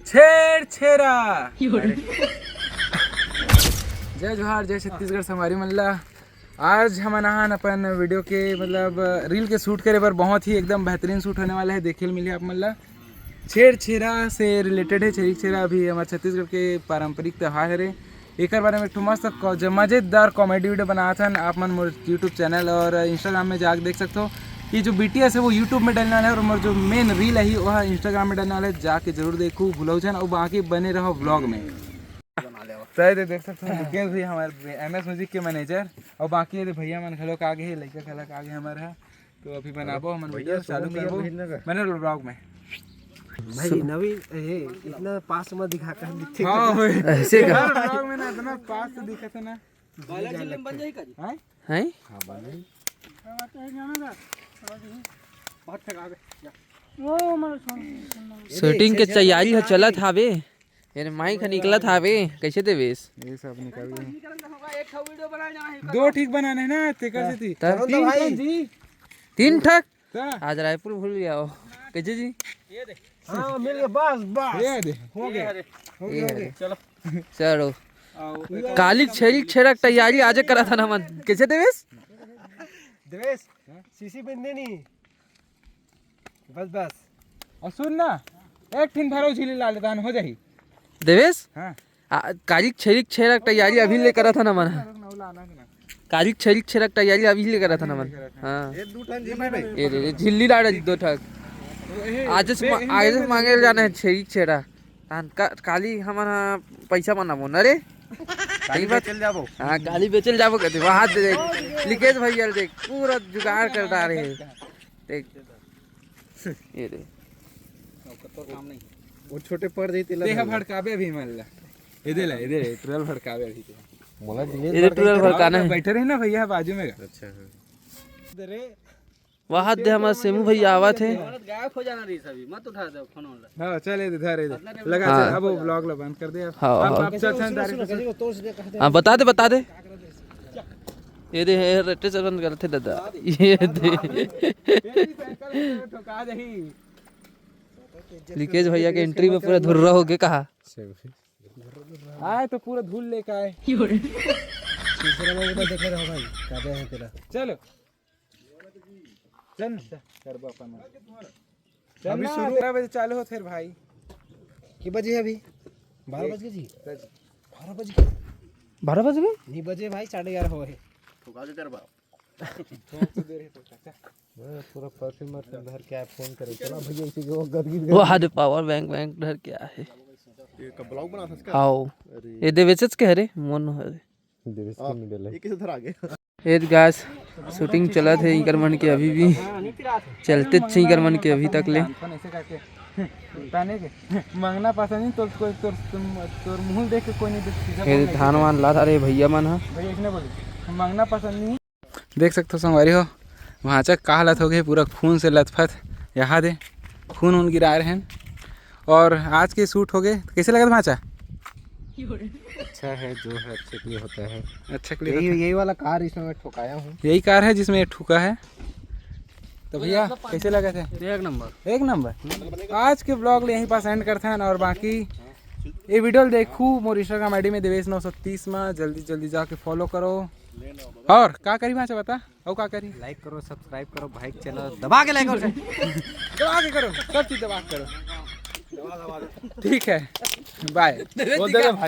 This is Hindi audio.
छेड़ा जय जोहार जय छत्तीसगढ़ संगवारी मल्ला। आज हम नहान अपन वीडियो के मतलब रील के शूट करे पर बहुत ही एकदम बेहतरीन शूट होने वाला है। देखे मिले आप मल्ला छेड़ा से रिलेटेड है। छेड़ा अभी हमारे छत्तीसगढ़ के पारंपरिक त्यौहार है। एक बारे में एक मस्त मज़ेदार कॉमेडी वीडियो बनाया था। आप मन मोर यूट्यूब चैनल और इंस्टाग्राम में जाकर देख सकते हो। कि जो BTS है वो यूट्यूब में डालने वाला है और मोर जो मेन रील है वह इंस्टाग्राम में डालने वाला है। जाके जरूर देखो भूलो छन और बाकी बने रहो व्लॉग में। देख सकते हो निकेश भी हमारे MS म्यूजिक के मैनेजर और बाकी भैया मन खलोक आगे है लड़का खलक आगे हमारे है। तो अभी बनाबो हम वीडियो चालू करबो मैंने व्लॉग में भाई नवीन इतना पास में दिखा कर दिखते हां ऐसे का व्लॉग में ना इतना पास से दिखत है ना बाला फिल्म बन जाई का हैं हां बन जाई बहुत थक आगे ओ मन शूटिंग के तैयारी है चलत हावे यार माइक निकलत हावे कैसे देवेश ये सब निकल गए। एक वीडियो बनाना जाना है दो ठीक बनाने हैं ना तेकर से थी तीन भाई जी 3 ठक आज रायपुर भूल गया हो कैसे जी ये दे हां मिल गया बस ये दे हो गया चलो चलो काली छेड़ा तैयारी आज करा था ना मन कैसे देवेश सीसी बंदे नहीं बस और सुन ना एक ठिन भरो झीली लाल दान हो जाही देवेश हां काली छेड़ा तैयारी अभी ले करा था ना मन काली छेड़ा तैयारी अभी ले करा था ना मन हां ये 2 टन झिल्ली भाई ये झिल्ली डाल 2 ठक आज से मांगे जाना है छेड़ा काली हमारा पैसा बनाबो ना रे काली बेचल जाबो हां काली बेचल जाबो कहते वहां देख लिकेश भैया देख पूरा जुगाड़ कर डाले हैं देख ये देख तो काम नहीं वो छोटे पड़ जाते देह भड़कावे भी मल्ला इधर ट्रेल भड़कावे अभी मोला ये ट्रेल भड़काना है बैठे रहे ना भैया बाजू में अच्छा हां अरे वहां दे हमारे सेमू भैया आवा थे गायब हो जाना रही सभी मत उठा दो फोन वाला। हां चल इधर लगा चल अब व्लॉग ला बंद कर दे अब चल डायरेक्ट हां बता दे ये दे रट्टे से बंद करते दादा ये दे ठोका दही लिकेश भैया के एंट्री में पूरा धुर्रा हो गया कहा आए तो पूरा धूल लेके आए तीसरा में उधर देख रहा भाई काबे है तेरा चलो चल करबा अपन अभी शुरू 12 बजे चालू हो फिर भाई की बजे है अभी 12 बज गए जी 12 बज गए नहीं बजे भाई 11:30 हो है ठोका के करबा पूरा परफ्यूम धर के फोन करे चला भैया इसी को गदगी वो हाथ पावर बैंक धर के है ये का ब्लॉग बना था इसका आओ ये देवेश के रे मोन है देवेश के मिडल है ये किसे धर आ गए ये गाइस शूटिंग चला थे इकर मन के अभी भी चलते छी इकर मन के अभी तक ले ऐसे करके ताने के मांगना पसंद नहीं तो कोई तोर मुंह देख के कोई नहीं देख ये धान वान ला रे भैया मन है भैया इसने बोले मांगना पसंद नहीं। देख सकते हो संगवारी हो वहाँ चक का हालत हो गई पूरा खून से लथपथ यहाँ दे खून गिरा रहे हैं। और आज के शूट हो गए कैसे लगा भाचा अच्छा है जो है अच्छे के लिए होता है अच्छा के लिए यही वाला कार इसमें मैं ठोकाया हूँ यही कार है जिसमें ठुका है। तो भैया कैसे लगे थे एक नंबर। आज के ब्लॉग यहीं पास एंड करते हैं और बाकी ये वीडियो देखू मोर इंस्टाग्राम ID में देवेश 930 में जल्दी जाके फॉलो करो। और का करी भाचा बता और का करी लाइक करो सब्सक्राइब करो भाई चैनल दबा के लाइक करो दबा के करो सब चीज दबा के करो ठीक है बाय बोल दे भाई।